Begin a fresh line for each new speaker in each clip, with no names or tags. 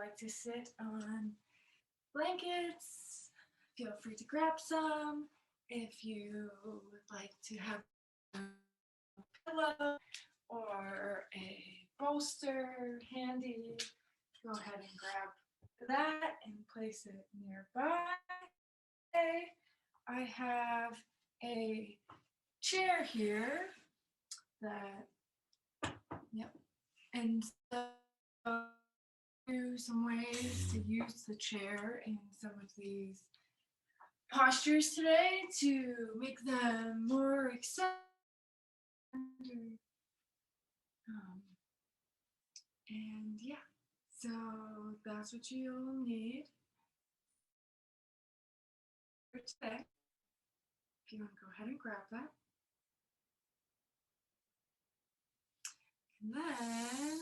like to sit on blankets, feel free to grab some. If you would like to have a pillow or a bolster handy, go ahead and grab that and place it nearby. I have a chair here that, yep, and so some ways to use the chair in some of these postures today to make them more exciting. And yeah, so that's what you'll need for today. If you want to go ahead and grab that. And then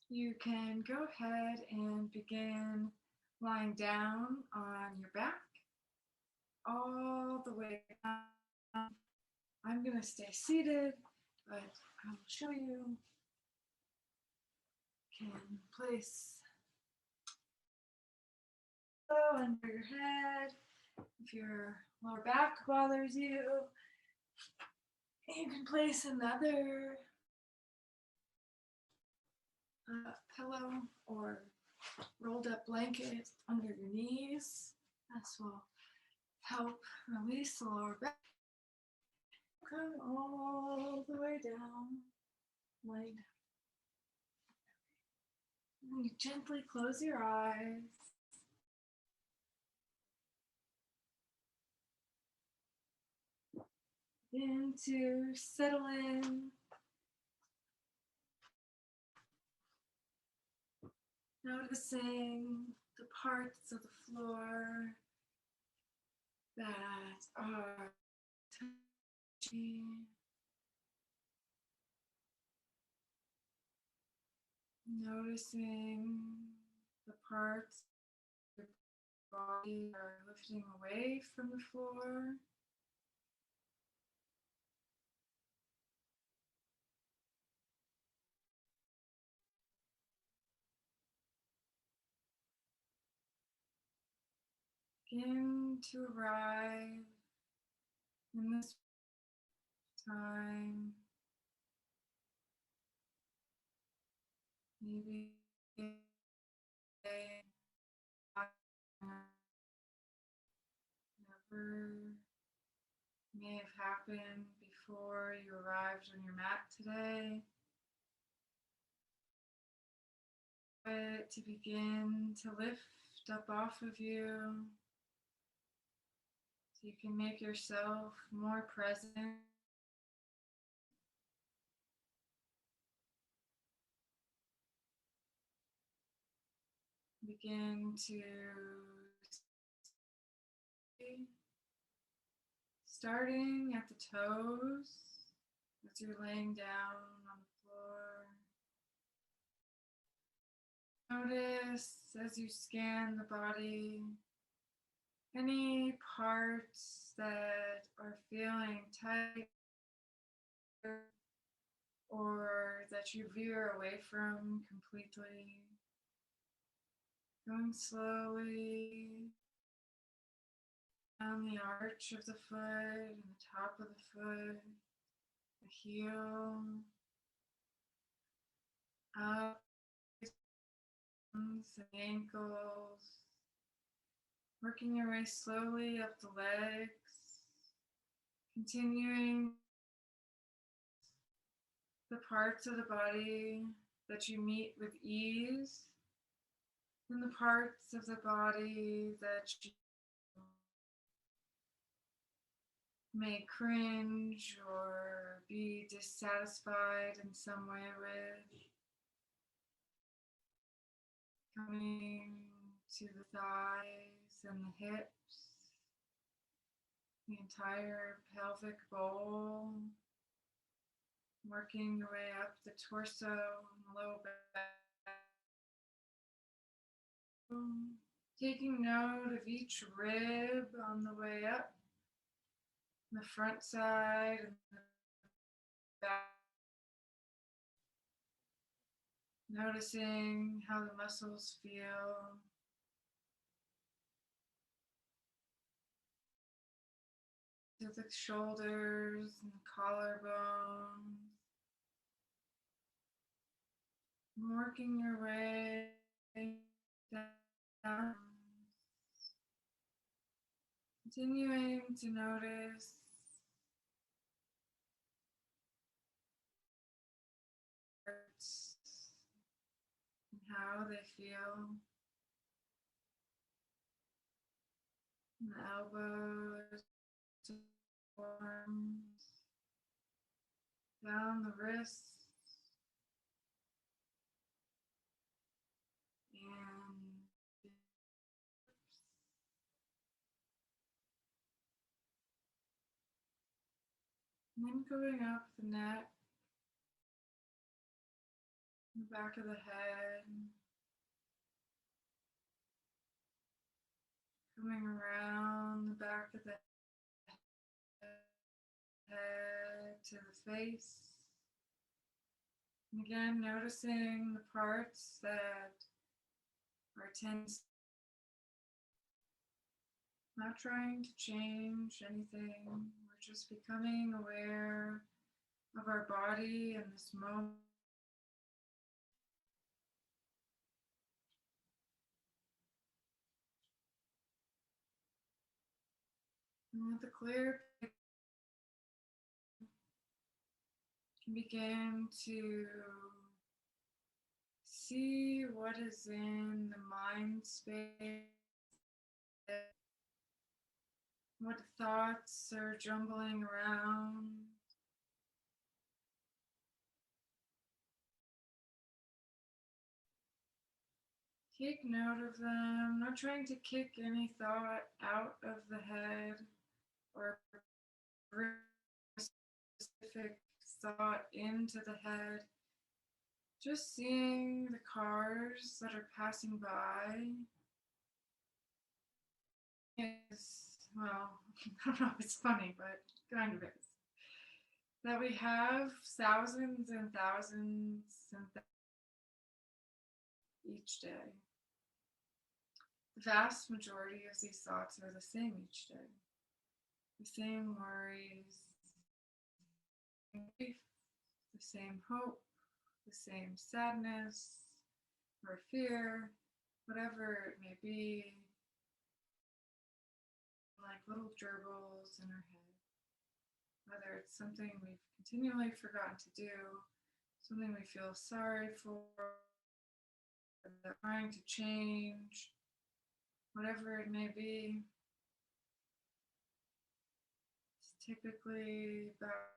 you can go ahead and begin lying down on your back all the way down. I'm going to stay seated, but I will show you. You can place under your head. If your lower back bothers you, you can place another pillow or rolled up blanket under your knees. This will help release the lower back. Come all the way down. Lie down. And you gently close your eyes. Begin to settle in. Noticing the parts of the floor that are touching. Noticing the parts of your body are lifting away from the floor. Begin to arrive in this time. Maybe never may have happened before you arrived on your mat today. But to begin to lift up off of you, so you can make yourself more present. Begin to starting at the toes as you're laying down on the floor. Notice as you scan the body any parts that are feeling tight or that you veer away from completely. Going slowly down the arch of the foot and the top of the foot, the heel, up the ankles, working your way slowly up the legs, continuing the parts of the body that you meet with ease, and the parts of the body that you may cringe or be dissatisfied in some way with. Coming to the thighs and the hips, the entire pelvic bowl, working your way up the torso and the low back. Taking note of each rib on the way up, the front side and the back. Noticing how the muscles feel. To the shoulders and the collarbones. Working your way down. Continuing to notice parts and how they feel. The elbows, arms, down the wrists, and then going up the neck, the back of the head, coming around the back of the head to the face. And again, noticing the parts that are tense, not trying to change anything. We're just becoming aware of our body in this moment. And with a clear picture, begin to see what is in the mind space, what thoughts are jumbling around. Take note of them, not trying to kick any thought out of the head or bring a specific thought into the head. Just seeing the cars that are passing by is, well, I don't know if it's funny, but kind of is. That we have thousands and thousands each day. The vast majority of these thoughts are the same each day. The same worries, the same hope, the same sadness or fear, whatever it may be, like little gerbils in our head. Whether it's something we've continually forgotten to do, something we feel sorry for, trying to change, whatever it may be. It's typically about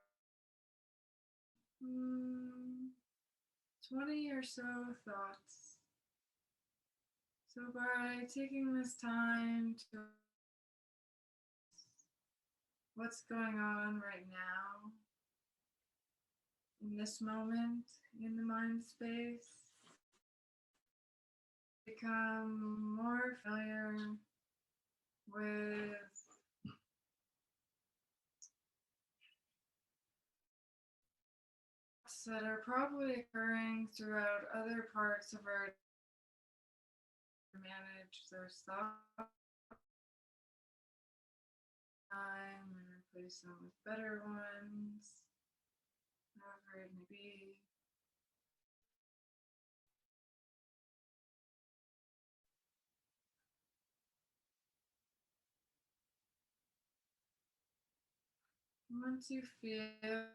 20 or so thoughts. So by taking this time to what's going on right now, in this moment, in the mind space, become more familiar with thoughts that are probably occurring throughout other parts of our manage those thoughts time and replace them with better ones, whatever it may be. Once you feel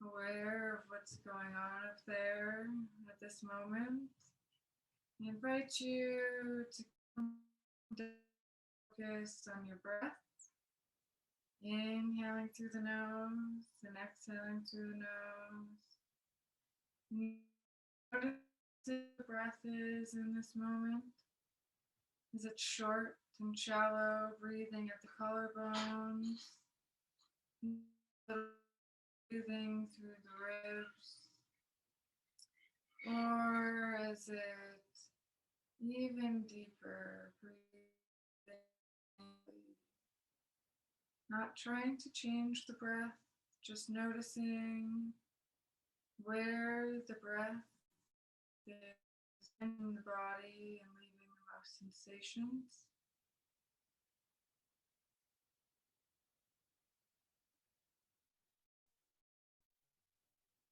aware of what's going on up there at this moment, I invite you to focus on your breath, inhaling through the nose and exhaling through the nose. Notice the breath is in this moment. Is it short and shallow, breathing at the collarbones, breathing through the ribs? Or is it even deeper, breathing? Not trying to change the breath, just noticing where the breath is in the body and leaving the most sensations.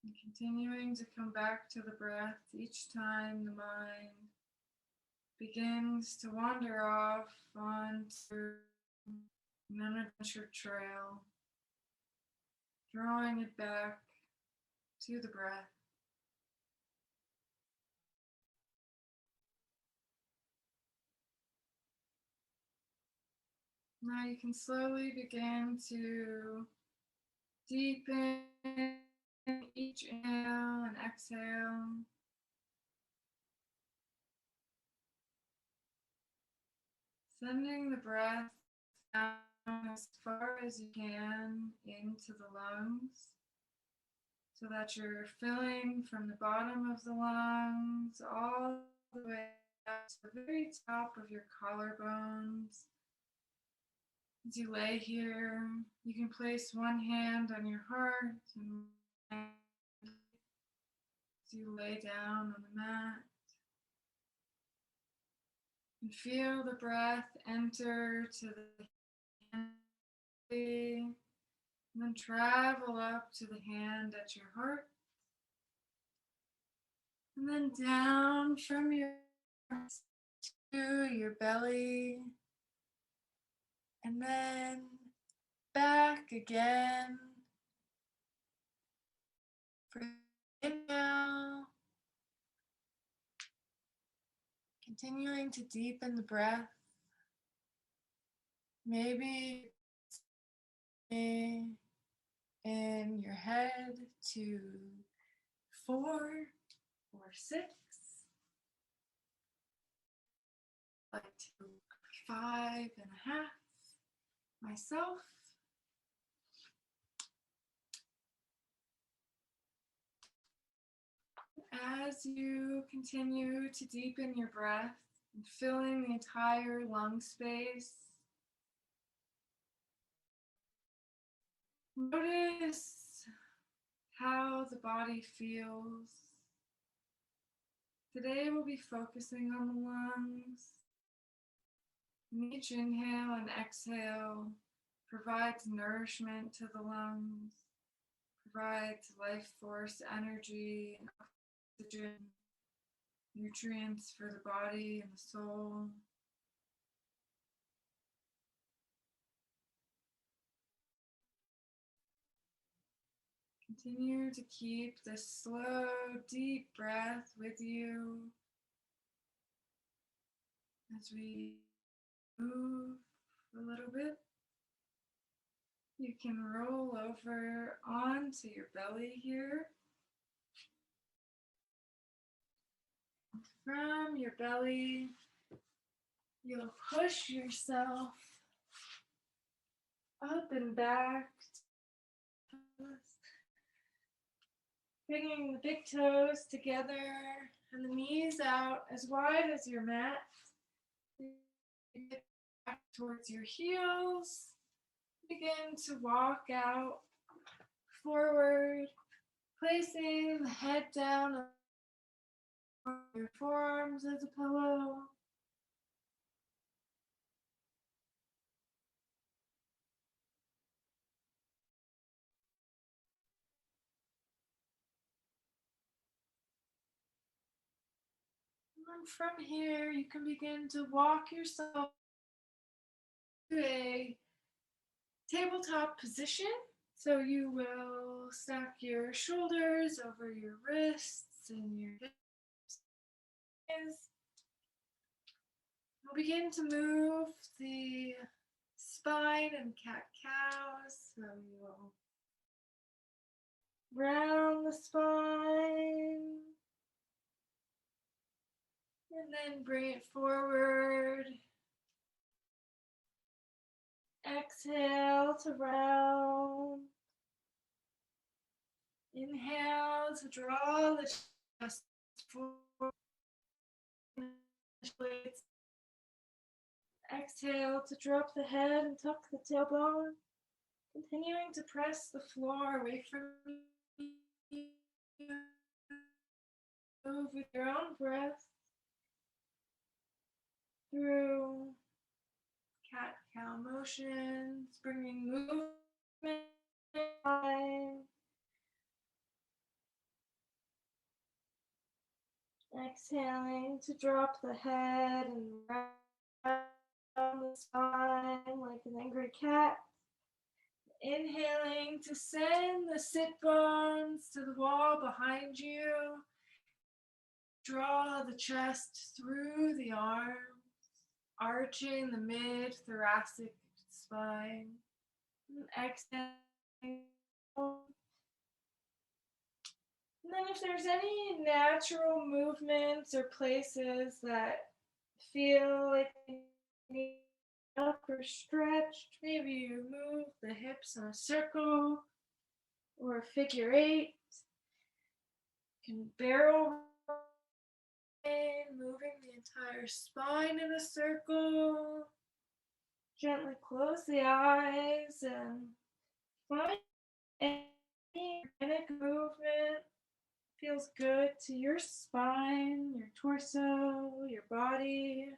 And continuing to come back to the breath each time the mind begins to wander off onto an unadventured trail, drawing it back to the breath. Now you can slowly begin to deepen each inhale and exhale. Sending the breath down as far as you can into the lungs so that you're filling from the bottom of the lungs all the way up to the very top of your collarbones. As you lay here, you can place one hand on your heart and as you lay down on the mat. And feel the breath enter to the hand and then travel up to the hand at your heart. And then down from your heart to your belly. And then back again. For inhale. Continuing to deepen the breath. Maybe in your head to 4 or 6, like to 5.5 myself. As you continue to deepen your breath and filling the entire lung space, notice how the body feels. Today we'll be focusing on the lungs. And each inhale and exhale provides nourishment to the lungs, provides life force energy and oxygen, nutrients for the body and the soul. Continue to keep this slow, deep breath with you as we move a little bit. You can roll over onto your belly here. From your belly, you'll push yourself up and back, bringing the big toes together and the knees out as wide as your mat. Get back towards your heels. Begin to walk out forward, placing the head down on your forearms as a pillow. And from here, you can begin to walk yourself to a tabletop position. So you will stack your shoulders over your wrists and your hips. We'll begin to move the spine and cat-cow. So you'll round the spine and then bring it forward. Exhale to round. Inhale to draw the chest forward. Exhale to drop the head and tuck the tailbone. Continuing to press the floor away from you. move with your own breath through cat-cow motions, bringing movement. Exhaling to drop the head and round the spine like an angry cat. Inhaling to send the sit bones to the wall behind you. Draw the chest through the arms, arching the mid-thoracic spine. And exhaling. And then if there's any natural movements or places that feel like they need up or stretched, maybe you move the hips in a circle or a figure eight. You can barrel in, moving the entire spine in a circle. Gently close the eyes and find any organic movement feels good to your spine, your torso, your body.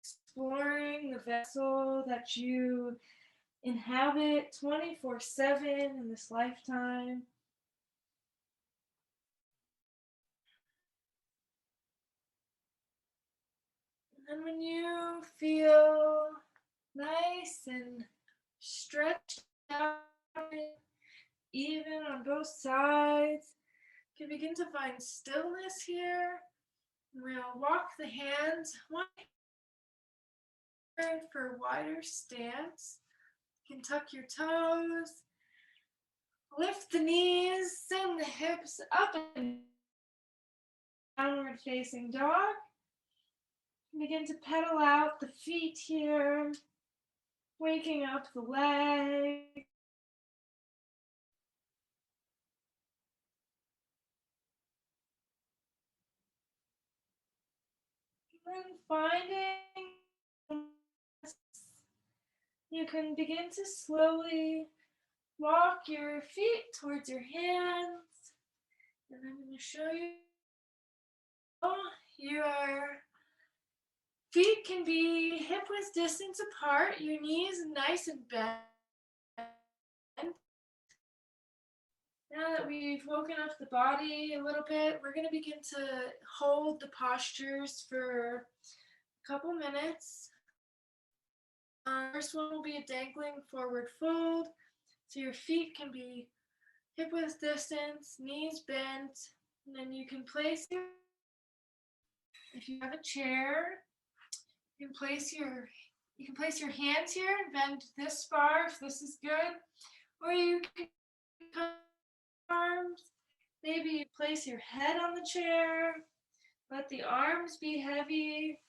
Exploring the vessel that you inhabit 24/7 in this lifetime. And when you feel nice and stretched out, even on both sides, you can begin to find stillness here. We'll walk the hands one for a wider stance. You can tuck your toes, lift the knees, send the hips up and downward facing dog. Begin to pedal out the feet here, waking up the legs. And then finding, you can begin to slowly walk your feet towards your hands. And I'm going to show you. Your feet can be hip width distance apart, your knees nice and bent. Now that we've woken up the body a little bit, we're going to begin to hold the postures for a couple minutes. First one will be a dangling forward fold. So your feet can be hip width distance, knees bent, and then you can place your, if you have a chair, you can place your hands here and bend this far if this is good, or you can arms. Maybe you place your head on the chair, let the arms be heavy.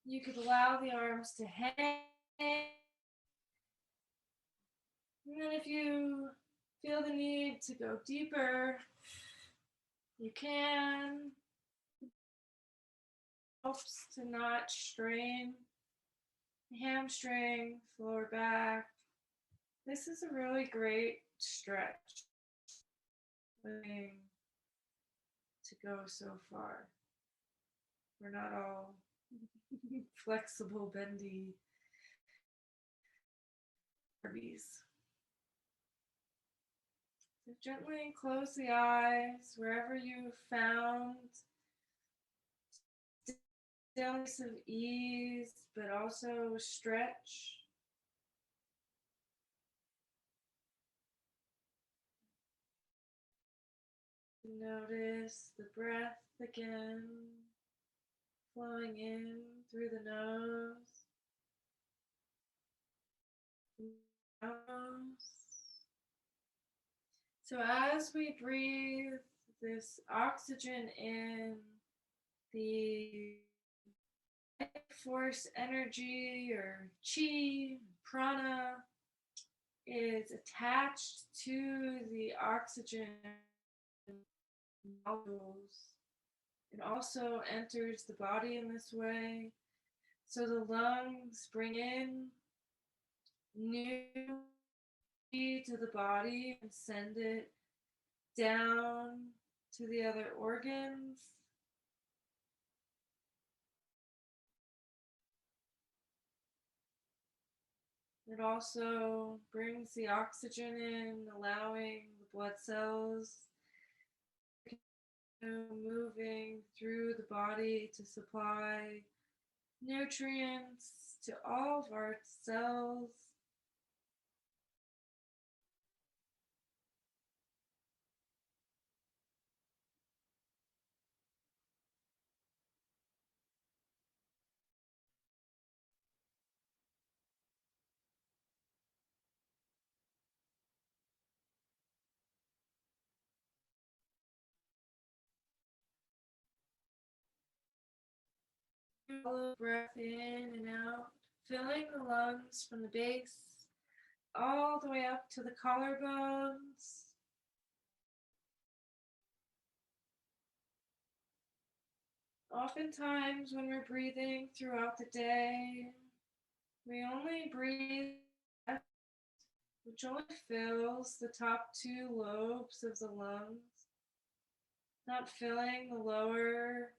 You could allow the arms to hang. And then if you feel the need to go deeper, you can. Helps to not strain the hamstring, lower back. This is a really great stretch to go so far. We're not all flexible, bendy Barbies. So gently close the eyes wherever you found stillness of ease, but also stretch. Notice the breath again, flowing in through the nose. So as we breathe this oxygen in, the life force energy or chi, prana, is attached to the oxygen molecules. It also enters the body in this way. So the lungs bring in new to the body and send it down to the other organs. It also brings the oxygen in, allowing the blood cells moving through the body to supply nutrients to all of our cells. Follow breath in and out, filling the lungs from the base all the way up to the collarbones. Oftentimes, when we're breathing throughout the day, we only breathe, which only fills the top two lobes of the lungs, not filling the lower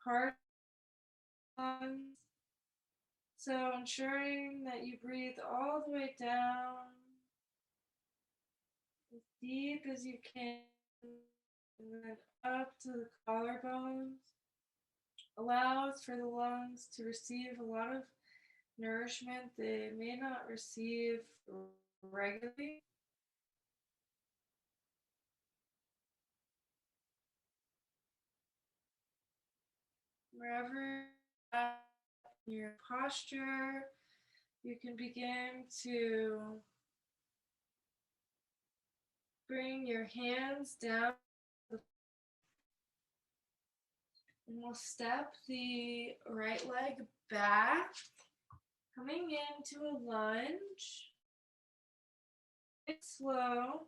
part of the lungs. So ensuring that you breathe all the way down, as deep as you can, and then up to the collarbones, allows for the lungs to receive a lot of nourishment they may not receive regularly. Wherever in your posture, you can begin to bring your hands down and we'll step the right leg back, coming into a lunge. It's slow.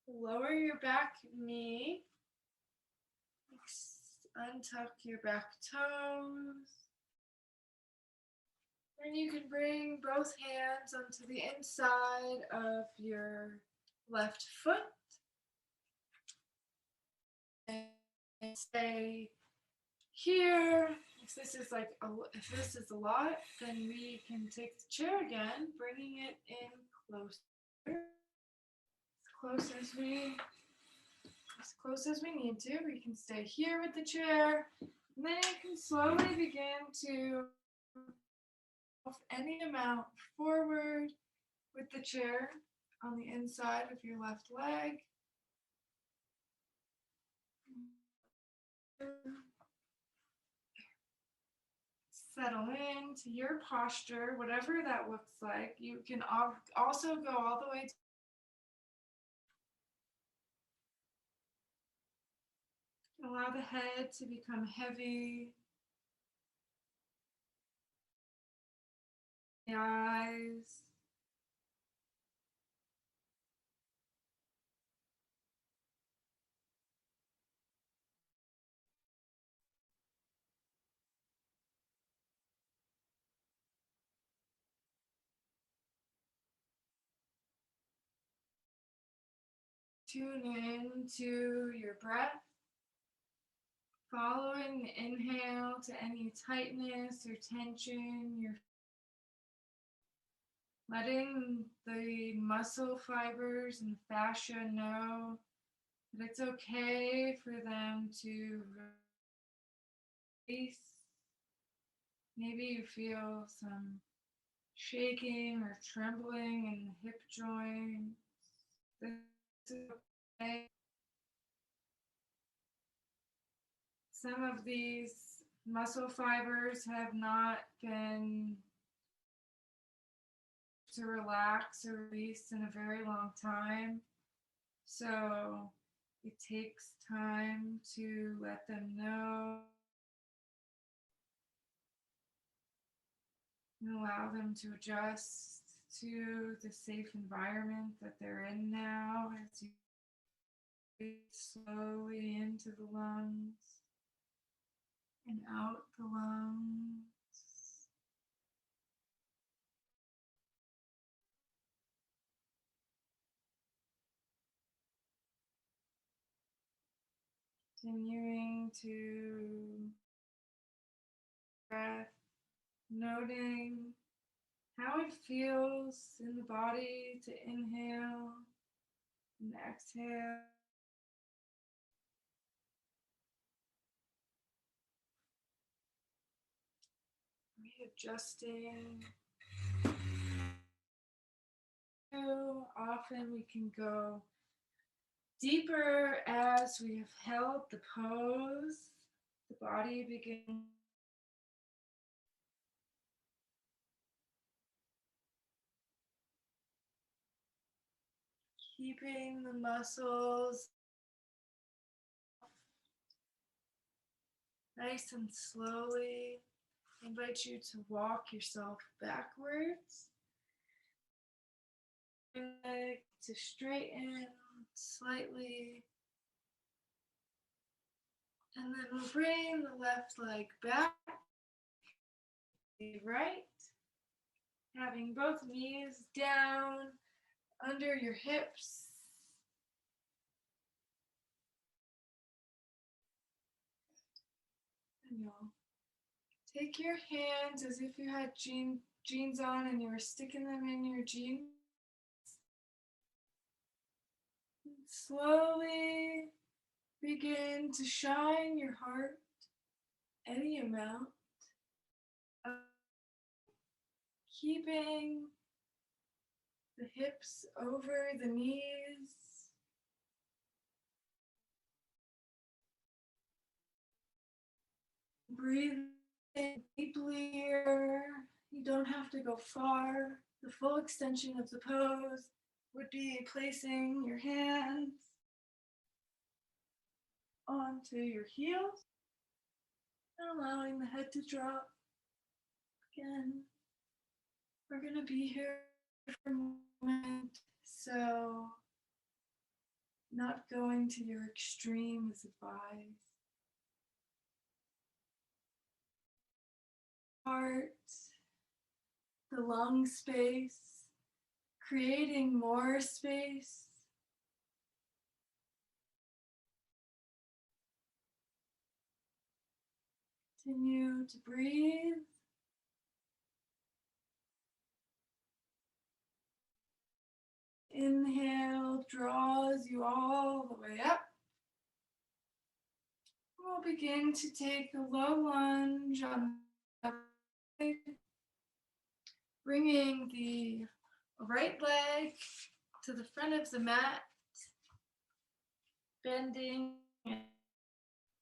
Lower your back knee. Untuck your back toes. And you can bring both hands onto the inside of your left foot. And stay here. If this is a lot, then we can take the chair again, bringing it in closer. As close as we need to. We can stay here with the chair. And then you can slowly begin to move any amount forward with the chair on the inside of your left leg. Settle into your posture, whatever that looks like. You can also go all the way to allow the head to become heavy, the eyes. Tune in to your breath, following the inhale to any tightness or tension. You're letting the muscle fibers and fascia know that it's okay for them to release. Maybe you feel some shaking or trembling in the hip joints. This is okay. Some of these muscle fibers have not been to relax or release in a very long time. So it takes time to let them know and allow them to adjust to the safe environment that they're in now as you breathe slowly into the lungs and out the lungs. Continuing to breath, noting how it feels in the body to inhale and exhale. Readjusting. So often we can go deeper as we have held the pose. The body begins keeping the muscles nice and slowly. I invite you to walk yourself backwards. Leg to straighten slightly. And then we'll bring the left leg back, the right, having both knees down under your hips. And you'll take your hands as if you had jeans on and you were sticking them in your jeans. And slowly begin to shine your heart any amount, keeping the hips over the knees. Breathe in deeply here. You don't have to go far. The full extension of the pose would be placing your hands onto your heels and allowing the head to drop. Again, we're going to be here for a moment, so not going to your extreme is advised. Heart, the lung space, creating more space. Continue to breathe. Inhale draws you all the way up. We'll begin to take a low lunge on the side, bringing the right leg to the front of the mat, bending,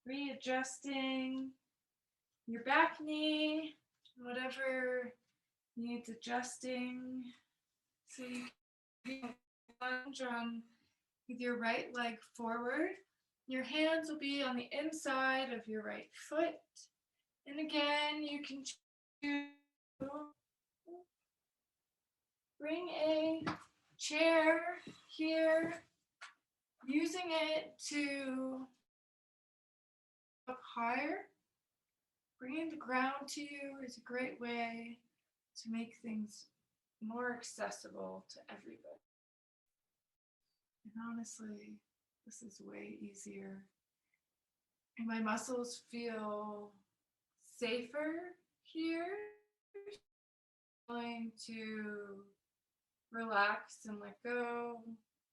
readjusting your back knee, whatever needs adjusting. So you can lunge on with your right leg forward. Your hands will be on the inside of your right foot. And again, you can choose to bring a chair here, using it to up higher. Bringing the ground to you is a great way to make things more accessible to everybody. And honestly, this is way easier. And my muscles feel safer here. Going to relax and let go.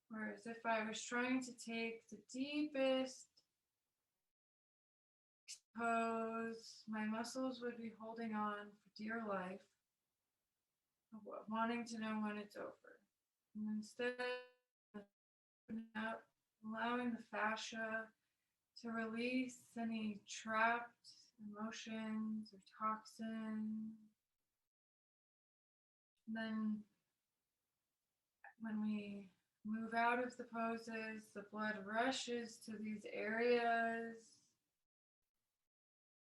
Whereas if I was trying to take the deepest pose, my muscles would be holding on for dear life, wanting to know when it's over. And instead, opening up, allowing the fascia to release any trapped emotions or toxins. And then when we move out of the poses, the blood rushes to these areas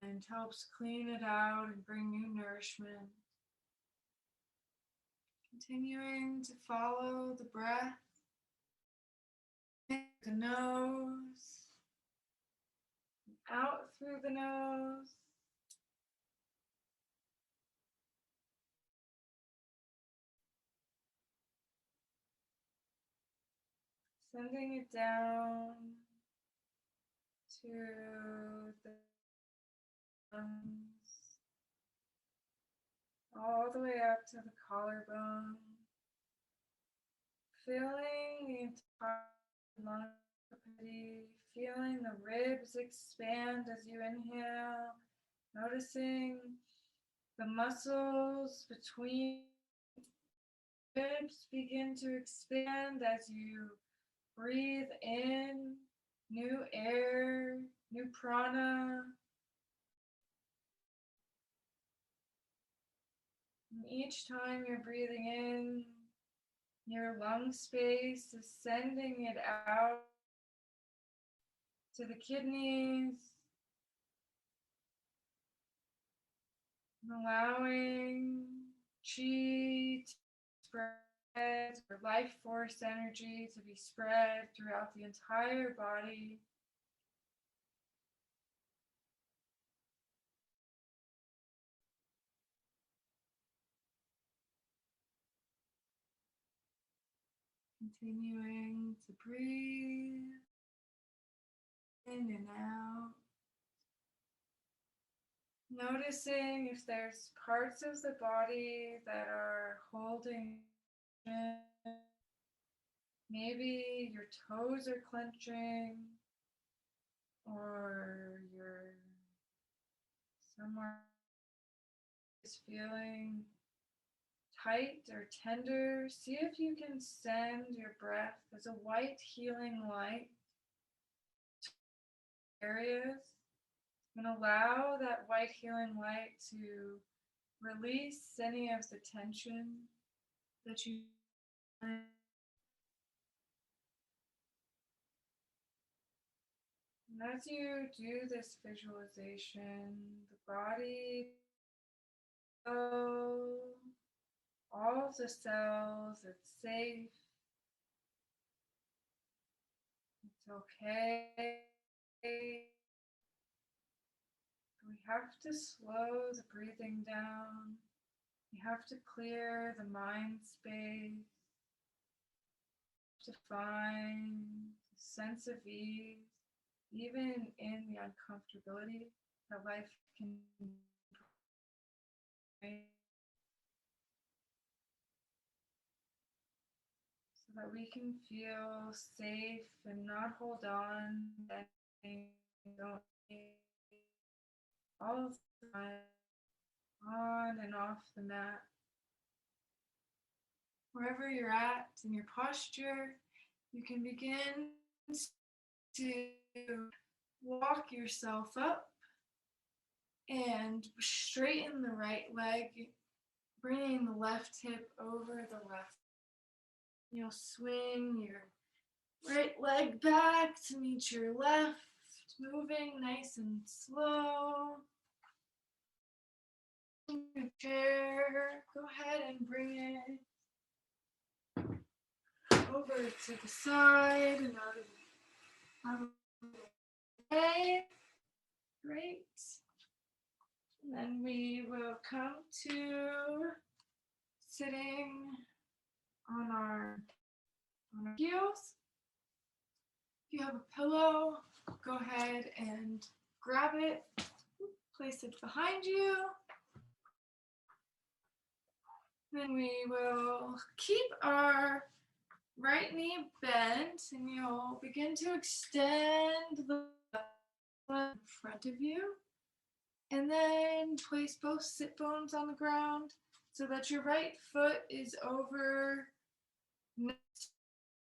and helps clean it out and bring new nourishment. Continuing to follow the breath, the nose, out through the nose. Sending it down to the lungs, all the way up to the collarbone, feeling the entire lung capacity, feeling the ribs expand as you inhale, noticing the muscles between ribs begin to expand as you breathe in new air, new prana. And each time you're breathing in, your lung space is sending it out to the kidneys, allowing chi to spread, or life force energy to be spread throughout the entire body. Continuing to breathe in and out. Noticing if there's parts of the body that are holding. Maybe your toes are clenching, or your somewhere is feeling tight or tender. See if you can send your breath as a white healing light to areas, and allow that white healing light to release any of the tension that you. And as you do this visualization, the body, all of the cells, it's safe, it's okay. We have to slow the breathing down. You have to clear the mind space to find a sense of ease, even in the uncomfortability that life can bring, so that we can feel safe and not hold on to anything we don't need all the time, on and off the mat. Wherever you're at in your posture, you can begin to walk yourself up and straighten the right leg, bringing the left hip over the left. You'll swing your right leg back to meet your left, moving nice and slow. Your chair, go ahead and bring it over to the side and out of the way. Great. And then we will come to sitting on our heels. If you have a pillow, go ahead and grab it, place it behind you. Then we will keep our right knee bent, and you'll begin to extend the left in front of you, and then place both sit bones on the ground so that your right foot is over next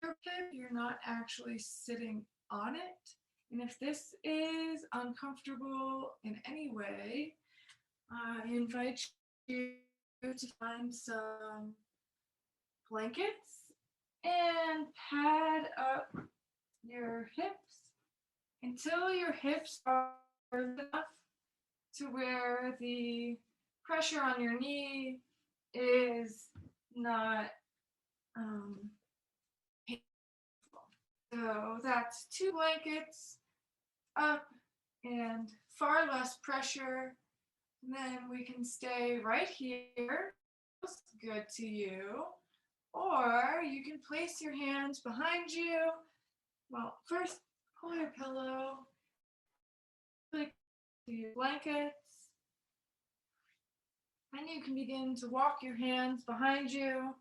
to your hip. You're not actually sitting on it. And if this is uncomfortable in any way, I invite you to find some blankets and pad up your hips until your hips are enough to where the pressure on your knee is not painful. So that's 2 blankets up and far less pressure. And then we can stay right here. Feels good to you. Or you can place your hands behind you. Well, first pull your pillow Like your blankets. And you can begin to walk your hands behind you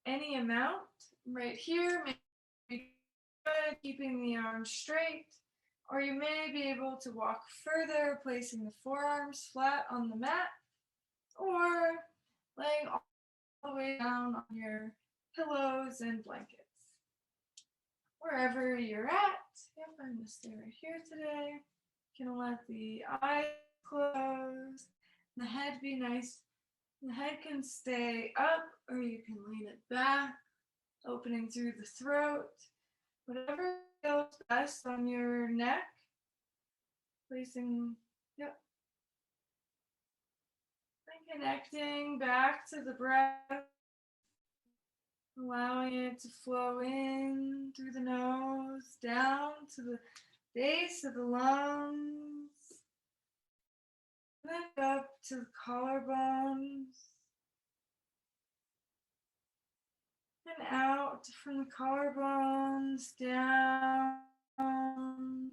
any amount. Right here, maybe good, keeping the arms straight. Or you may be able to walk further, placing the forearms flat on the mat, or laying all the way down on your pillows and blankets. Wherever you're at, yep, I'm gonna stay right here today. You can let the eyes close, the head be nice. The head can stay up, or you can lean it back, opening through the throat. Whatever feels best on your neck. Placing, yep. And connecting back to the breath. Allowing it to flow in through the nose, down to the base of the lungs, and then up to the collarbones, and out from the collarbones, down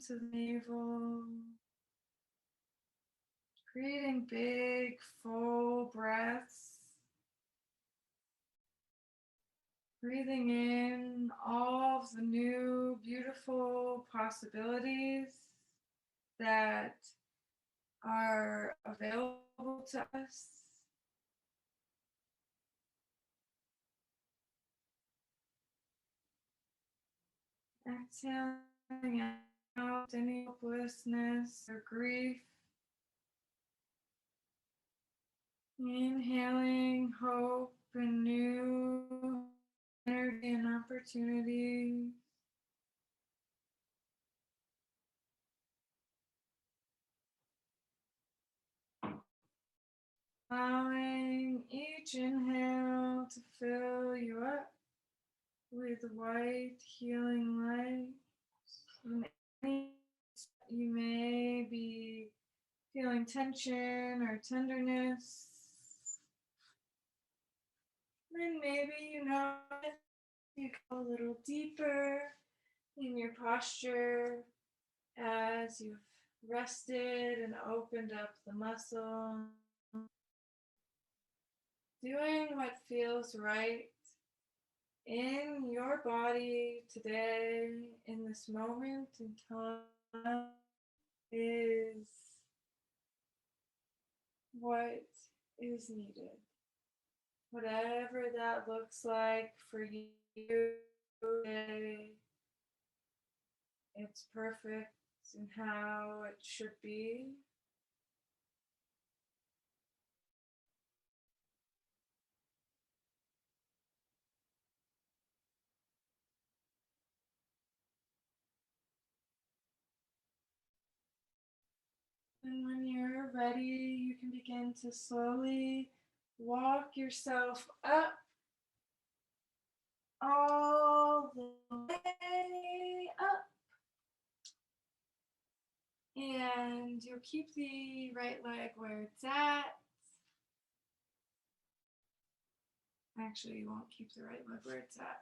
to the navel, creating big, full breaths. Breathing in all of the new, beautiful possibilities that are available to us. Exhaling out any hopelessness or grief. Inhaling hope and new energy and opportunity. Allowing each inhale to fill you up with white healing light. You may be feeling tension or tenderness. Then maybe you notice you go a little deeper in your posture as you've rested and opened up the muscle. Doing what feels right in your body today, in this moment in time, is what is needed. Whatever that looks like for you today, it's perfect in how it should be. And when you're ready, you can begin to slowly walk yourself up all the way up. And you'll keep the right leg where it's at. Actually, you won't keep the right leg where it's at.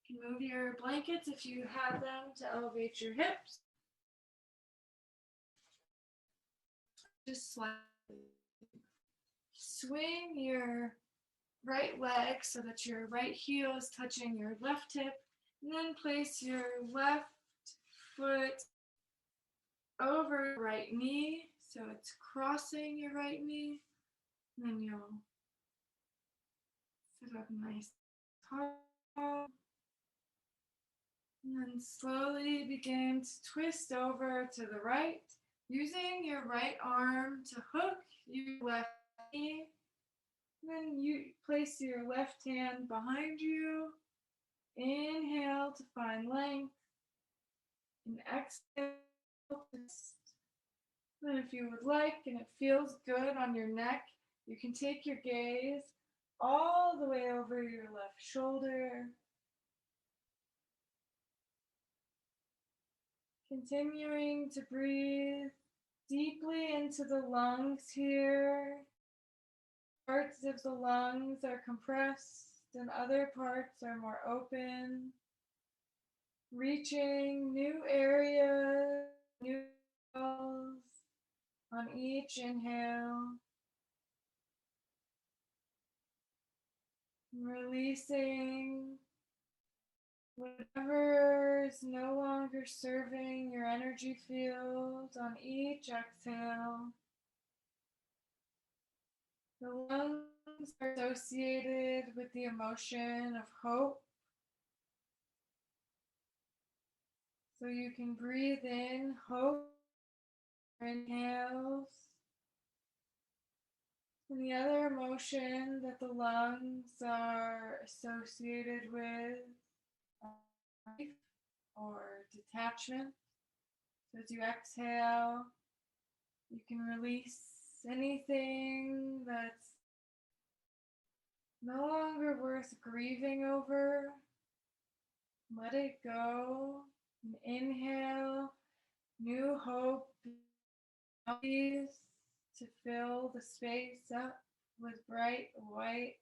You can move your blankets if you have them to elevate your hips. Just slightly swing your right leg so that your right heel is touching your left hip, and then place your left foot over your right knee so it's crossing your right knee. And then you'll sit up nice tall. And then slowly begin to twist over to the right, using your right arm to hook your left knee. Then you place your left hand behind you. Inhale to find length. And exhale. Then if you would like, and it feels good on your neck, you can take your gaze all the way over your left shoulder. Continuing to breathe deeply into the lungs here. Parts of the lungs are compressed and other parts are more open. Reaching new areas, new on each inhale. Releasing whatever is no longer serving your energy field on each exhale. The lungs are associated with the emotion of hope. So you can breathe in hope, inhales, and the other emotion that the lungs are associated with, grief or detachment. So as you exhale, you can release anything that's no longer worth grieving over. Let it go. And inhale new hope to fill the space up with bright white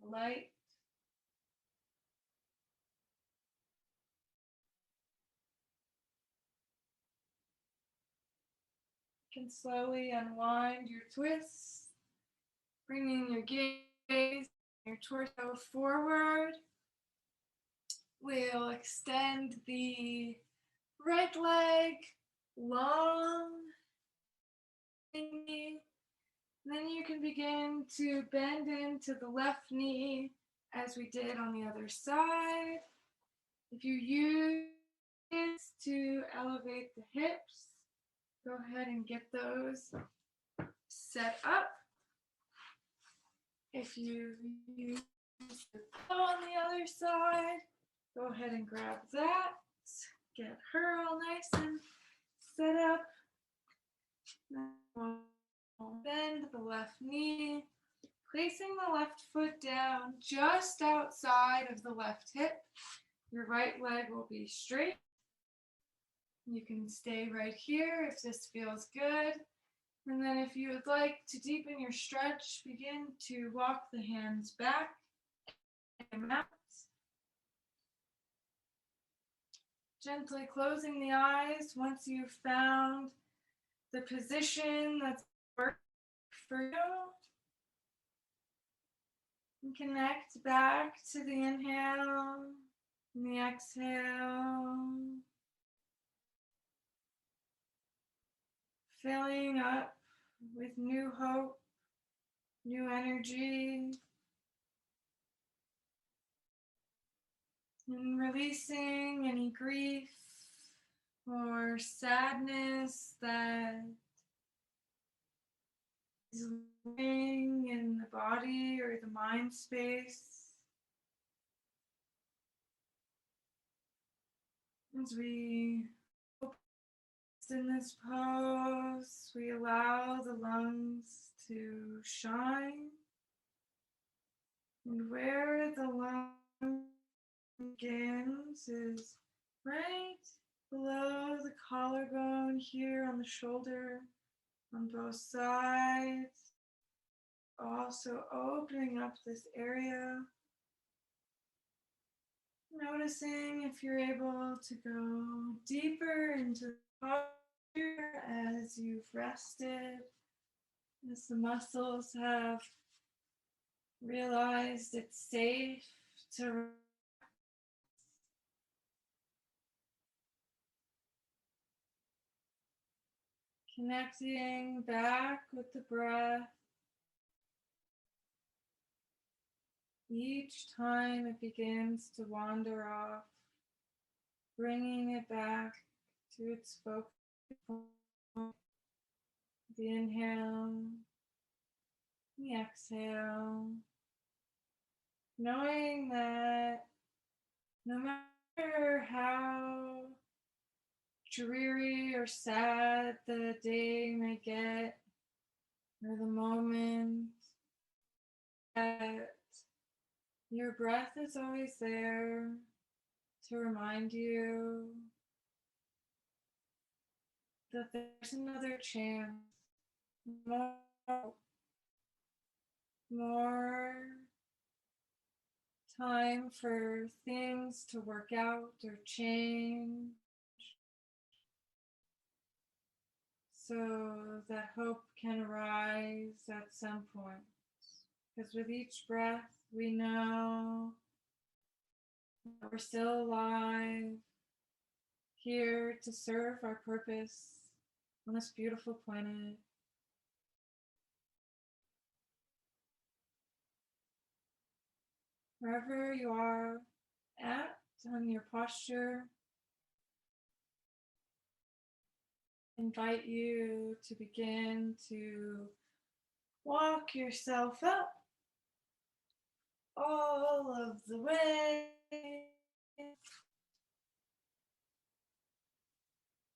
light. You can slowly unwind your twists, bringing your gaze, your torso forward. We'll extend the right leg long. Then you can begin to bend into the left knee as we did on the other side. If you use this to elevate the hips, go ahead and get those set up. If you use the pillow on the other side, go ahead and grab that. Get her all nice and set up. Now bend the left knee, placing the left foot down just outside of the left hip. Your right leg will be straight. You can stay right here if this feels good. And then if you would like to deepen your stretch, begin to walk the hands back and out. Gently closing the eyes once you've found the position that's worked for you. And connect back to the inhale and the exhale. Filling up with new hope, new energy, and releasing any grief or sadness that is living in the body or the mind space. As we in this pose, we allow the lungs to shine. And where the lung begins is right below the collarbone here on the shoulder on both sides. Also opening up this area. Noticing if you're able to go deeper into the posture as you've rested, as the muscles have realized it's safe to connecting back with the breath. Each time it begins to wander off, bringing it back to its focus. The inhale, the exhale, knowing that no matter how dreary or sad the day may get, or the moment, that your breath is always there to remind you that there's another chance, more time for things to work out or change. so that hope can arise at some point. Because with each breath, we know that we're still alive, here to serve our purpose on this beautiful planet. Wherever you are at on your posture, I invite you to begin to walk yourself up all of the way.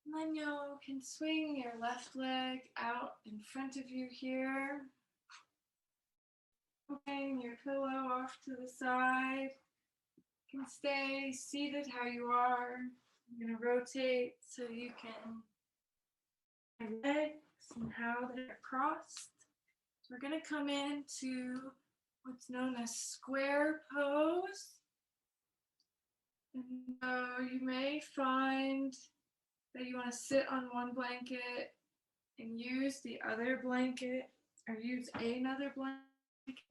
And then you can swing your left leg out in front of you here. Moving your pillow off to the side. You can stay seated how you are. I'm going to rotate so you can my legs and how they're crossed. So we're going to come into what's known as square pose. And so you may find that you want to sit on one blanket and use the other blanket or use another blanket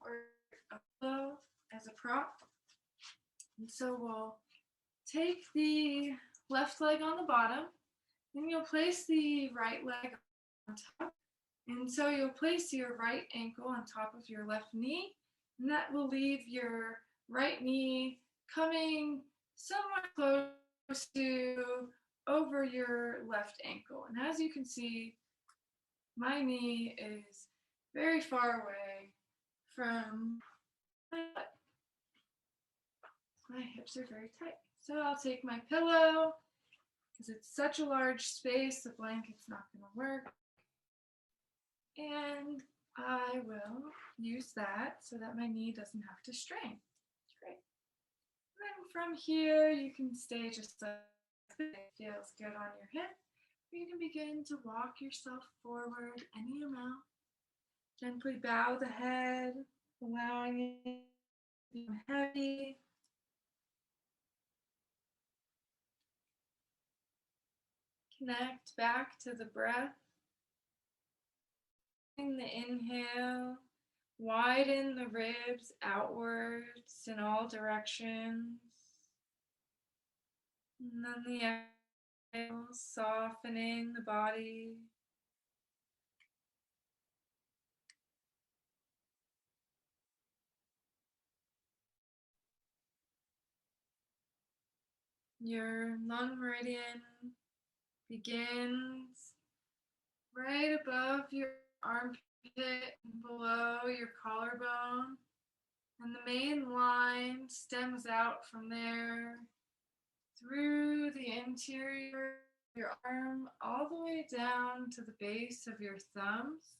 or a pillow as a prop. And so we'll take the left leg on the bottom, then you'll place the right leg on top. And so you'll place your right ankle on top of your left knee, and that will leave your right knee coming somewhat close to over your left ankle. And as you can see, my knee is very far away from my butt. My hips are very tight. So I'll take my pillow, because it's such a large space, the blanket's not going to work. And I will use that so that my knee doesn't have to strain. Great. Then from here, you can stay just like it feels good on your hip. You can begin to walk yourself forward any amount. Gently bow the head, allowing it to become heavy. Connect back to the breath. In the inhale, widen the ribs outwards in all directions. And then the exhale, softening the body. Your lung meridian begins right above your armpit and below your collarbone. And the main line stems out from there through the interior of your arm all the way down to the base of your thumbs.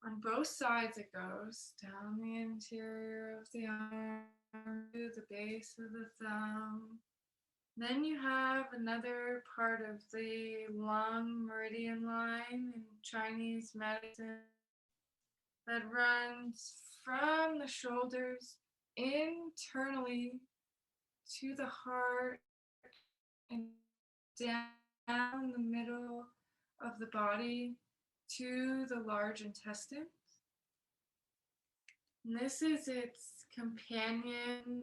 On both sides it goes down the interior of the arm to the base of the thumb. Then you have another part of the lung meridian line in Chinese medicine that runs from the shoulders internally to the heart and down the middle of the body to the large intestine. And this is its companion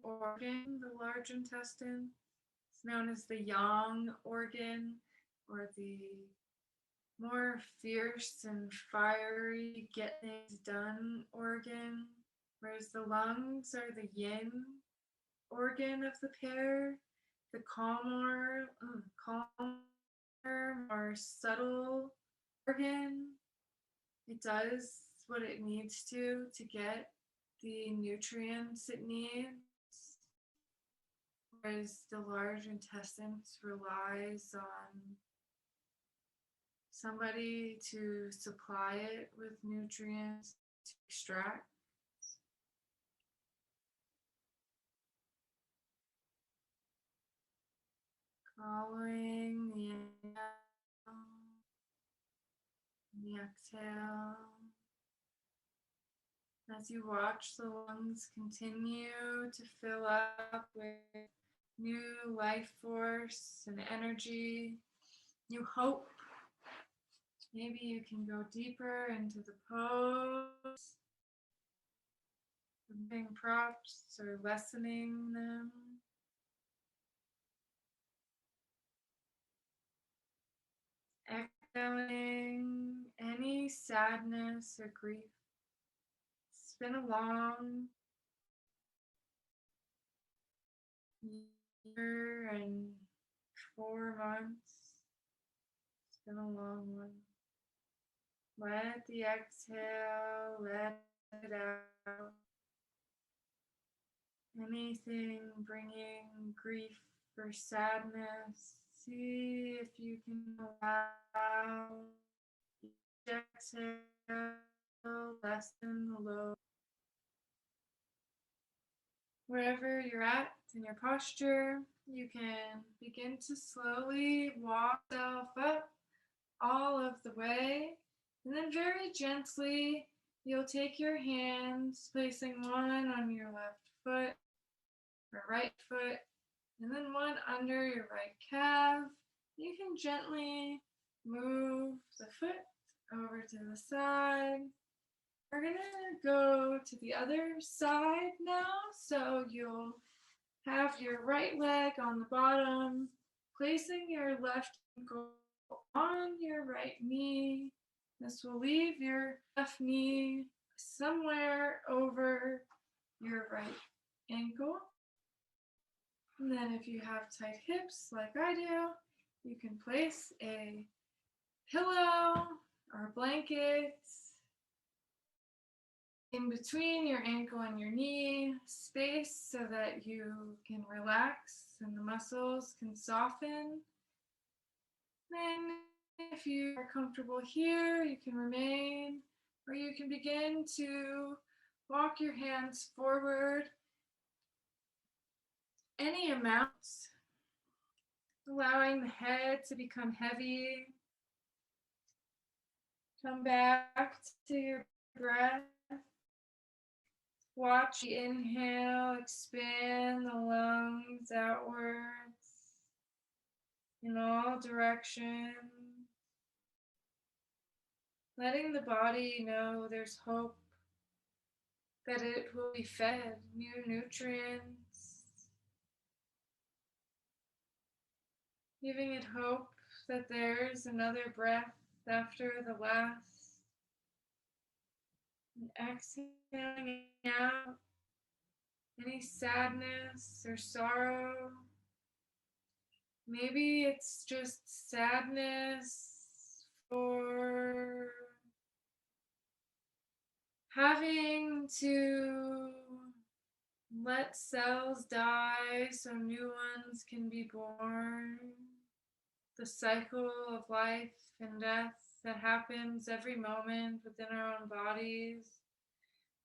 organ, the large intestine. It's known as the yang organ, or the more fierce and fiery, get things done organ, whereas the lungs are the yin organ of the pair, the calmer, more subtle organ. It does what it needs to get the nutrients it needs, whereas the large intestine relies on somebody to supply it with nutrients to extract. Following the inhale, the exhale. As you watch the lungs continue to fill up with new life force and energy, new hope, Maybe you can go deeper into the pose, removing props or lessening them. Exhaling any sadness or grief. It's been a long year and 4 months. It's been a long one. Let the exhale, let it out. Anything bringing grief or sadness, see if you can allow each exhale, lessen the load. Wherever you're at in your posture, you can begin to slowly walk yourself up all of the way, and then very gently you'll take your hands, placing one on your left foot or right foot, and then one under your right calf. You can gently move the foot over to the side. We're gonna go to the other side now, so you'll have your right leg on the bottom, placing your left ankle on your right knee. This will leave your left knee somewhere over your right ankle. And then if you have tight hips like I do, you can place a pillow or a blanket in between your ankle and your knee space so that you can relax and the muscles can soften. Then if you are comfortable here, you can remain, or you can begin to walk your hands forward any amount, allowing the head to become heavy. Come back to your breath. Watch the inhale, expand the lungs outwards in all directions. Letting the body know there's hope, that it will be fed new nutrients. Giving it hope that there's another breath after the last. And exhaling out any sadness or sorrow. Maybe it's just sadness for having to let cells die so new ones can be born. The cycle of life and death that happens every moment within our own bodies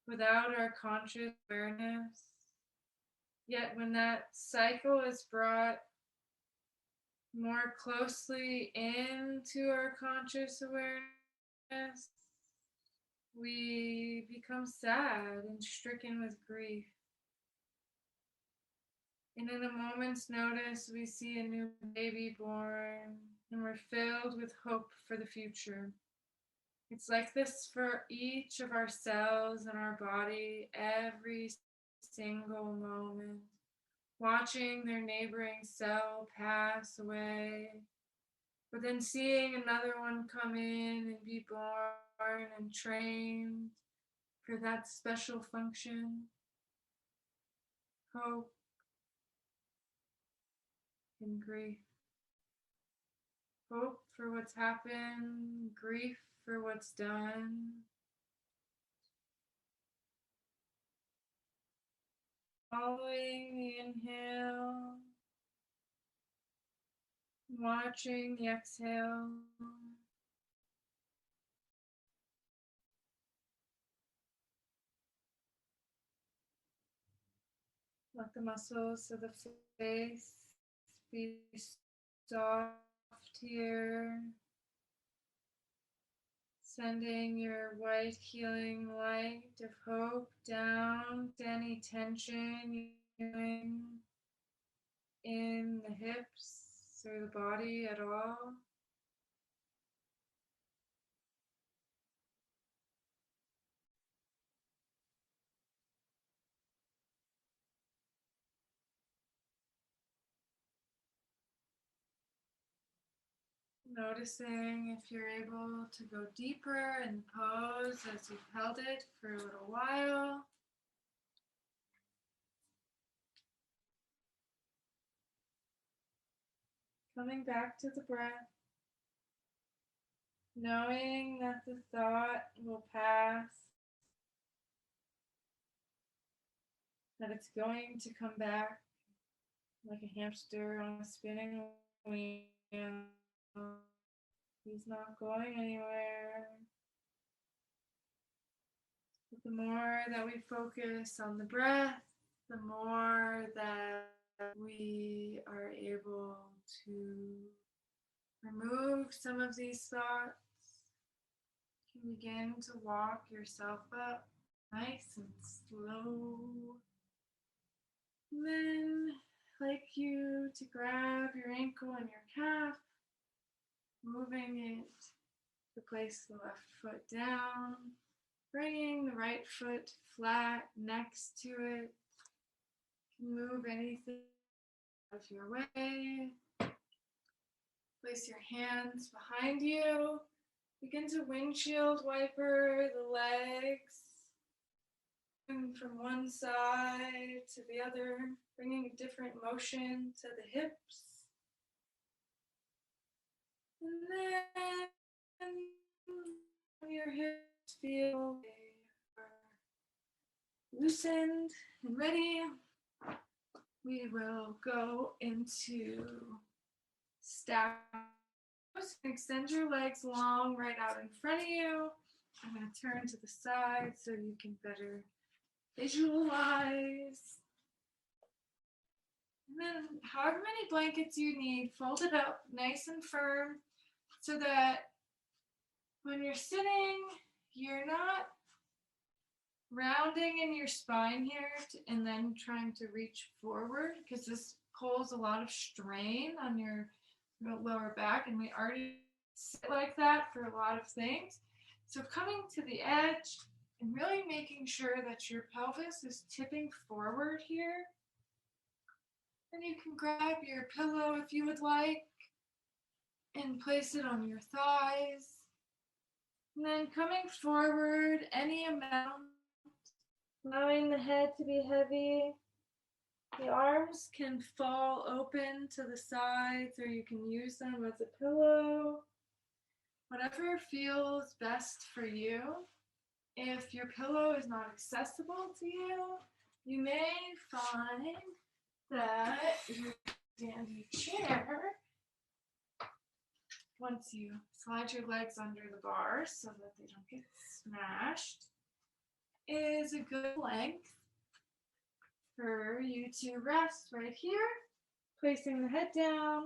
without our conscious awareness. Yet when that cycle is brought more closely into our conscious awareness, we become sad and stricken with grief. And in a moment's notice, we see a new baby born, and we're filled with hope for the future. It's like this for each of our cells in our body, every single moment, watching their neighboring cell pass away, but then seeing another one come in and be born and trained for that special function. Hope and grief. Hope for what's happened, grief for what's done. Following the inhale, watching the exhale. Let the muscles of the face be soft here. Sending your white healing light of hope down to any tension in the hips or the body at all. Noticing if you're able to go deeper in pose as you've held it for a little while. Coming back to the breath, knowing that the thought will pass, that it's going to come back like a hamster on a spinning wheel. He's not going anywhere. But the more that we focus on the breath, the more that we are able to remove some of these thoughts. You can begin to walk yourself up nice and slow. And then I'd like you to grab your ankle and your calf, moving it to place the left foot down, bringing the right foot flat next to it. Move anything out of your way. Place your hands behind you. Begin to windshield wiper the legs. From one side to the other, bringing a different motion to the hips. And then your hips feel loosened and ready. We will go into stack. Extend your legs long right out in front of you. I'm going to turn to the side so you can better visualize. And then however many blankets you need, fold it up nice and firm so that when you're sitting, you're not rounding in your spine here and then trying to reach forward, because this pulls a lot of strain on your lower back, and we already sit like that for a lot of things. So coming to the edge and really making sure that your pelvis is tipping forward here. And you can grab your pillow if you would like and place it on your thighs. And then coming forward any amount, allowing the head to be heavy. The arms can fall open to the sides, or you can use them as a pillow. Whatever feels best for you. If your pillow is not accessible to you, you may find that your dandy chair, once you slide your legs under the bars so that they don't get smashed, is a good length for you to rest right here, placing the head down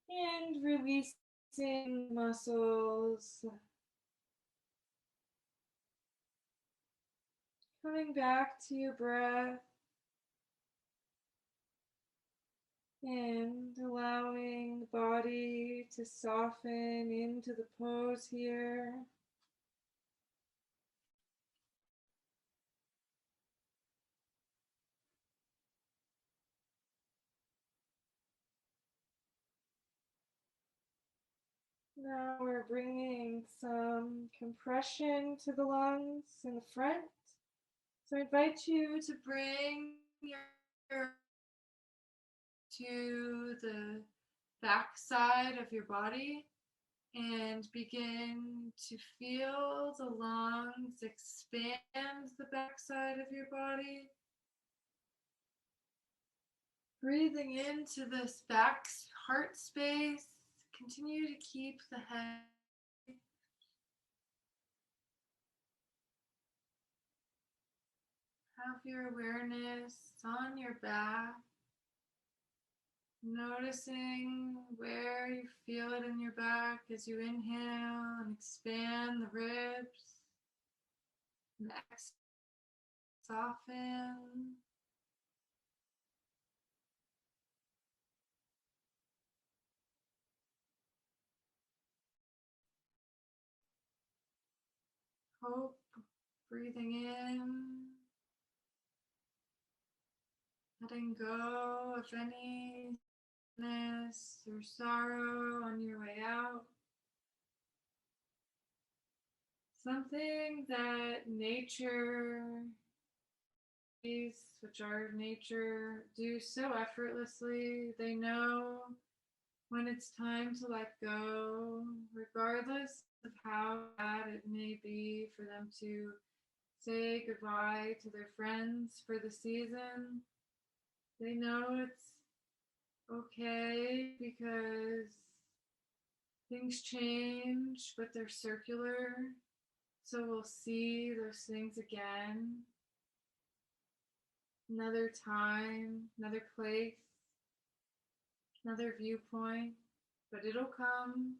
and releasing muscles. Coming back to your breath and allowing the body to soften into the pose here. Now we're bringing some compression to the lungs in the front. So I invite you to bring your to the back side of your body and begin to feel the lungs expand the back side of your body. Breathing into this back heart space. Continue to keep the head. Have your awareness on your back. Noticing where you feel it in your back as you inhale and expand the ribs. And exhale, soften. Hope, breathing in. Letting go of any or sorrow on your way out. Something that nature, which are nature, do so effortlessly. They know when it's time to let go, regardless of how bad it may be for them to say goodbye to their friends for the season. They know it's okay because things change, but they're circular. So we'll see those things again. Another time, another place, another viewpoint, but it'll come.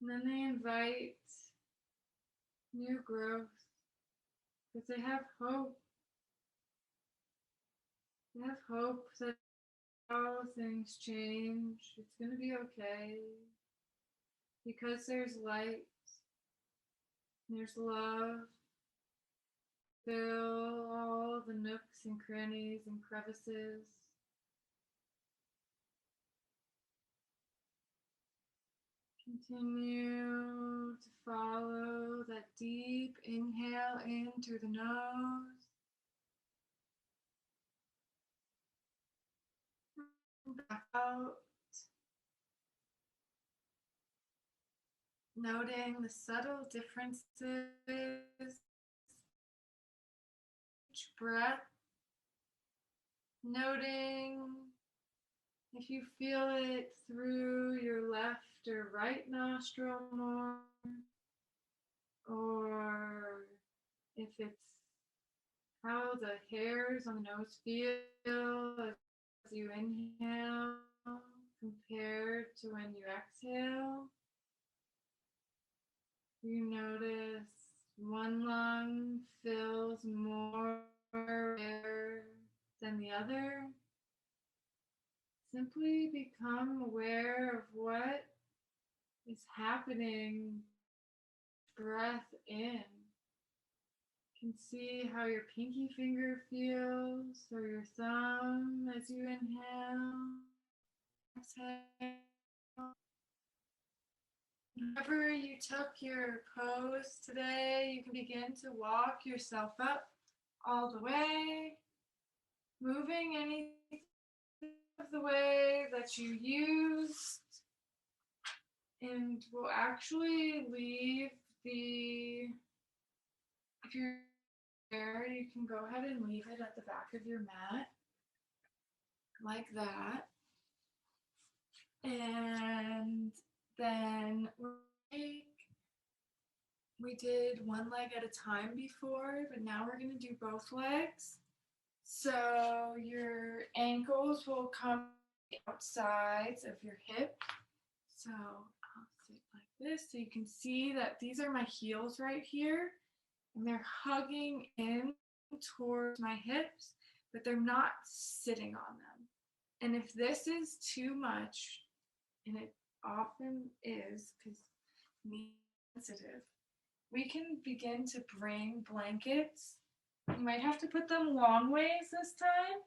And then they invite new growth because they have hope. They have hope that all things change. It's going to be okay because there's light, there's love. Fill all the nooks and crannies and crevices. Continue to follow that deep inhale in through the nose. Back out. Noting the subtle differences each breath. Noting if you feel it through your left or right nostril more, or if it's how the hairs on the nose feel as you inhale compared to when you exhale. You notice one lung fills more air than the other. Simply become aware of what is happening. Breath in. You can see how your pinky finger feels, or your thumb as you inhale. Exhale. Whenever you took your pose today, you can begin to walk yourself up all the way, moving anything of the way that you used, and we'll actually leave if you're there, you can go ahead and leave it at the back of your mat, like that. And then we did one leg at a time before, but now we're going to do both legs. So your ankles will come outsides of your hip. So I'll sit like this so you can see that these are my heels right here, and they're hugging in towards my hips, but they're not sitting on them. And if this is too much, and it often is because me sensitive, we can begin to bring blankets. You might have to put them long ways this time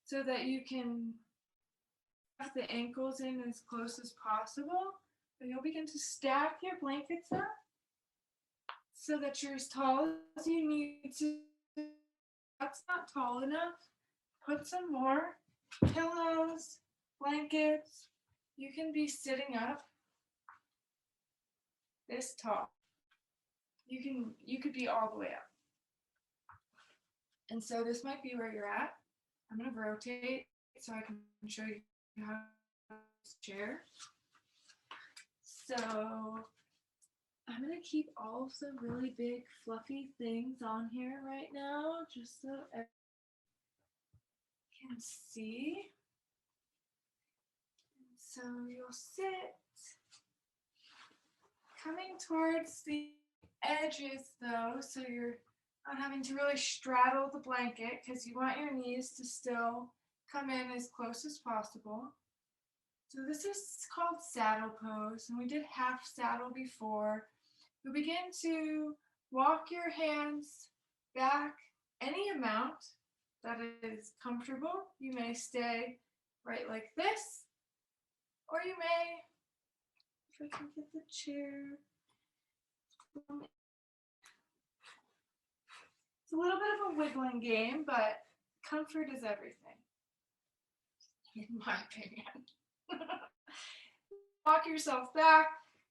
so that you can have the ankles in as close as possible. But you'll begin to stack your blankets up so that you're as tall as you need to. If that's not tall enough, put some more pillows, blankets. You can be sitting up this tall. You could be all the way up. And so this might be where you're at. I'm going to rotate so I can show you how to chair. So I'm going to keep all of the really big fluffy things on here right now, just so everyone can see. And so you'll sit, coming towards the edges though, so you're not having to really straddle the blanket because you want your knees to still come in as close as possible. So this is called saddle pose, and we did half saddle before. You'll begin to walk your hands back any amount that is comfortable. You may stay right like this, or you may, if I can get the chair. It's a little bit of a wiggling game, but comfort is everything, in my opinion. Walk yourself back,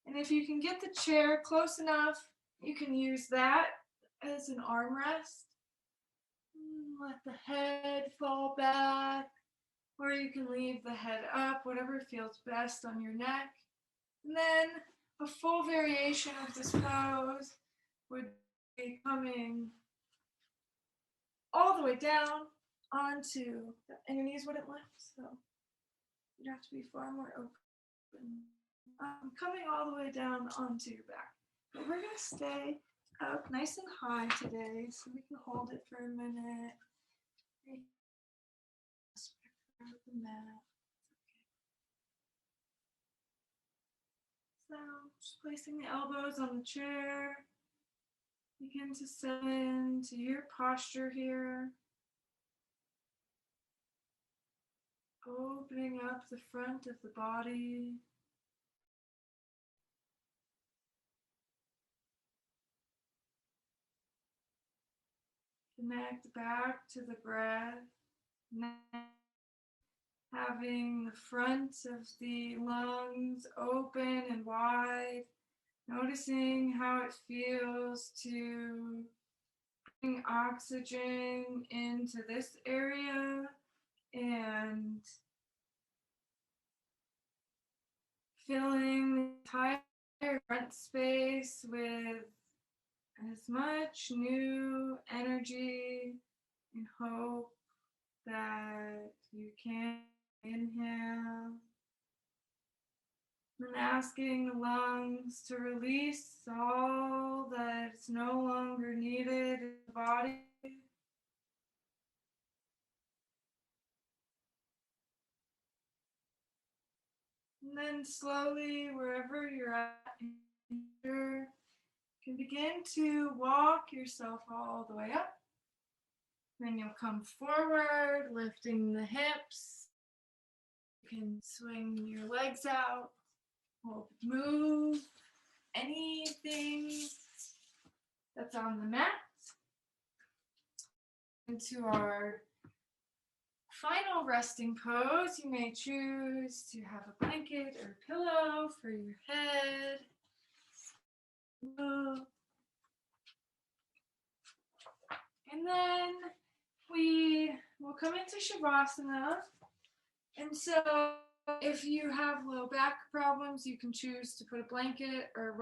and if you can get the chair close enough, you can use that as an armrest. Let the head fall back, or you can leave the head up, whatever feels best on your neck. And then a full variation of this pose would be coming all the way down onto, and your knees wouldn't lift, so you'd have to be far more open. Coming all the way down onto your back. But we're going to stay up nice and high today, so we can hold it for a minute. The mat. So just placing the elbows on the chair. Begin to settle into your posture here. Opening up the front of the body. Connect back to the breath. Having the front of the lungs open and wide. Noticing how it feels to bring oxygen into this area and filling the entire front space with as much new energy and hope that you can. Inhale. And asking the lungs to release all that's no longer needed in the body. And then slowly, wherever you're at, you can begin to walk yourself all the way up. Then you'll come forward, lifting the hips. You can swing your legs out. We'll move anything that's on the mat into our final resting pose. You may choose to have a blanket or pillow for your head. And then we will come into Shavasana. And so if you have low back problems, you can choose to put a blanket or a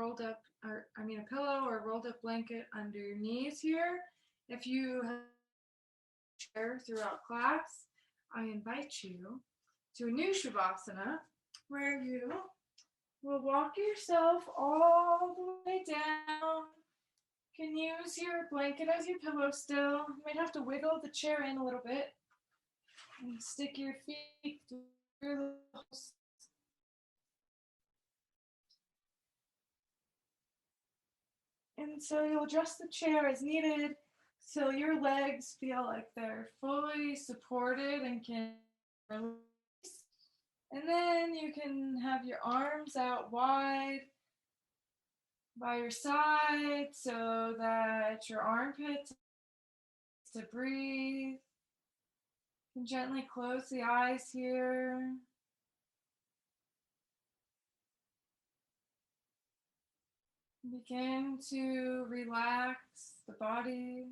pillow or a rolled up blanket under your knees here. If you have a chair throughout class, I invite you to a new Shavasana where you will walk yourself all the way down. You can use your blanket as your pillow still. You might have to wiggle the chair in a little bit and stick your feet through the holes. And so you'll adjust the chair as needed so your legs feel like they're fully supported and can release. And then you can have your arms out wide by your side so that your armpits to breathe. You can gently close the eyes here. Begin to relax the body.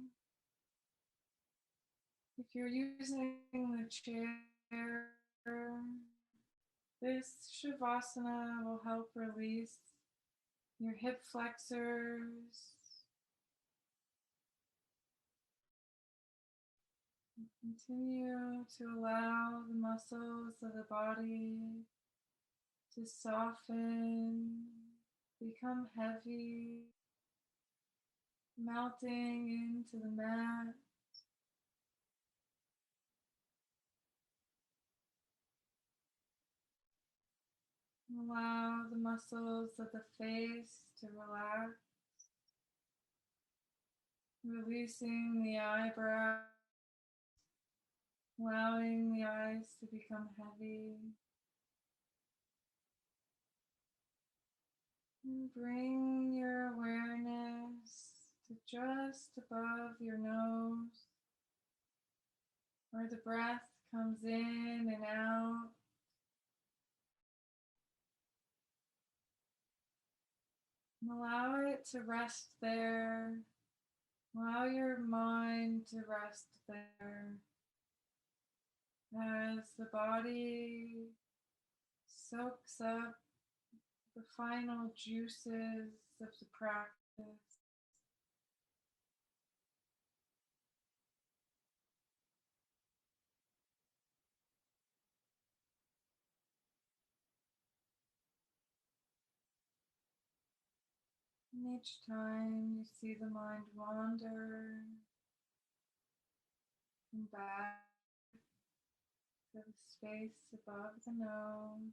If you're using the chair, this Shavasana will help release your hip flexors. Continue to allow the muscles of the body to soften, become heavy, melting into the mat. Allow the muscles of the face to relax, releasing the eyebrows, allowing the eyes to become heavy. And bring your awareness to just above your nose, where the breath comes in and out. And allow it to rest there. Allow your mind to rest there as the body soaks up the final juices of the practice. And each time you see the mind wander and back to the space above the nose,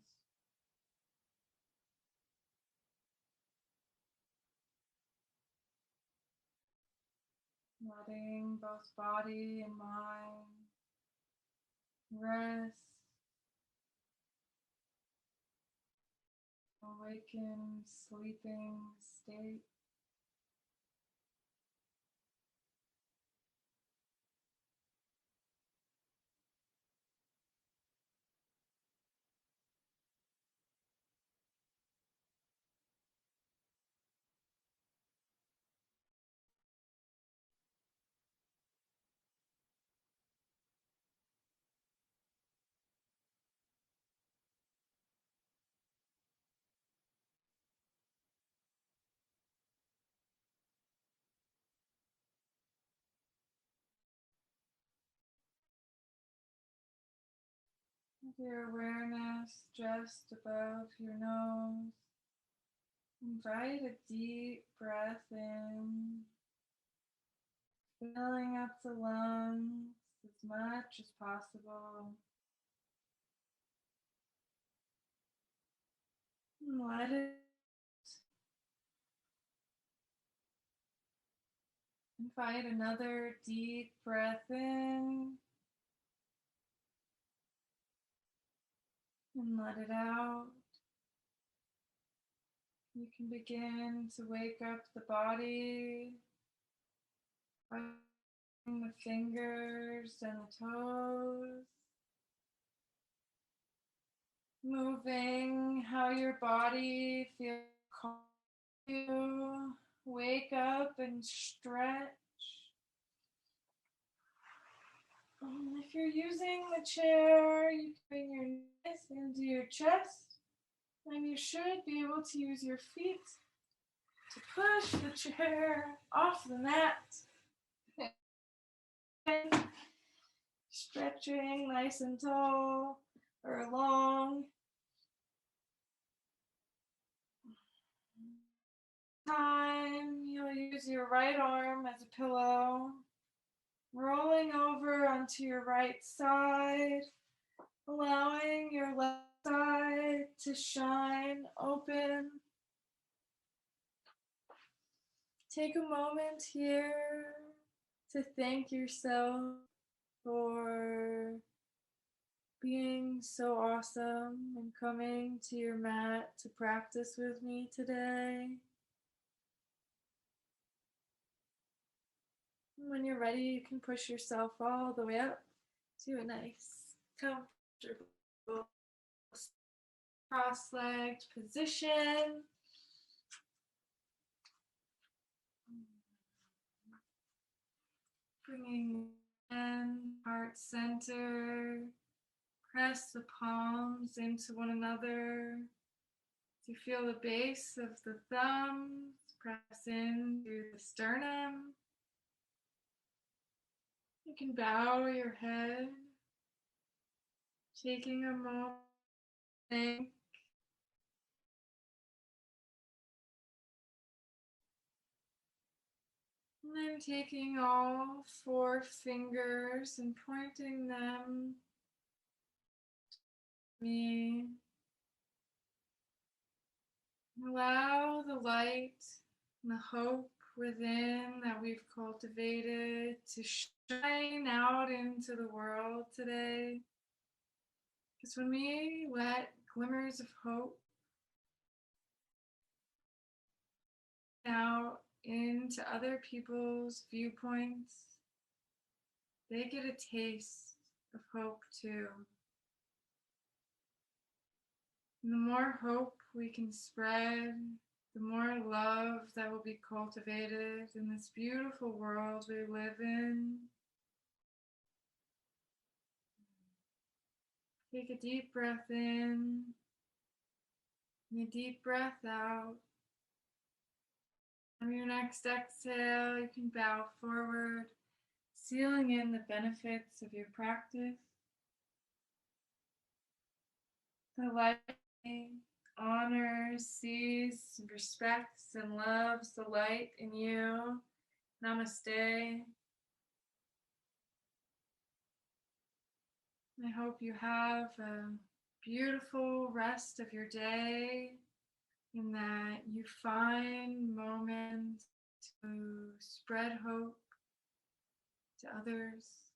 letting both body and mind rest, awaken, sleeping state. With your awareness just above your nose, invite a deep breath in, filling up the lungs as much as possible. And let it invite another deep breath in and let it out. You can begin to wake up the body, the fingers and the toes, moving how your body feels. You wake up and stretch. If you're using the chair, you can bring your knees into your chest, and you should be able to use your feet to push the chair off the mat. Stretching nice and tall or long. Time, you'll use your right arm as a pillow, rolling over onto your right side, allowing your left side to shine open. Take a moment here to thank yourself for being so awesome and coming to your mat to practice with me today. When you're ready, you can push yourself all the way up to a nice, comfortable, cross-legged position. Bringing in heart center, press the palms into one another. You feel the base of the thumbs press into the sternum. You can bow your head, taking a moment to think. And then taking all 4 fingers and pointing them to me. Allow the light and the hope within that we've cultivated to shine out into the world today. Because when we let glimmers of hope out into other people's viewpoints, they get a taste of hope too. And the more hope we can spread, the more love that will be cultivated in this beautiful world we live in. Take a deep breath in and a deep breath out. On your next exhale, you can bow forward, sealing in the benefits of your practice. The light honors, sees, respects, and loves the light in you. Namaste. I hope you have a beautiful rest of your day and that you find moments to spread hope to others.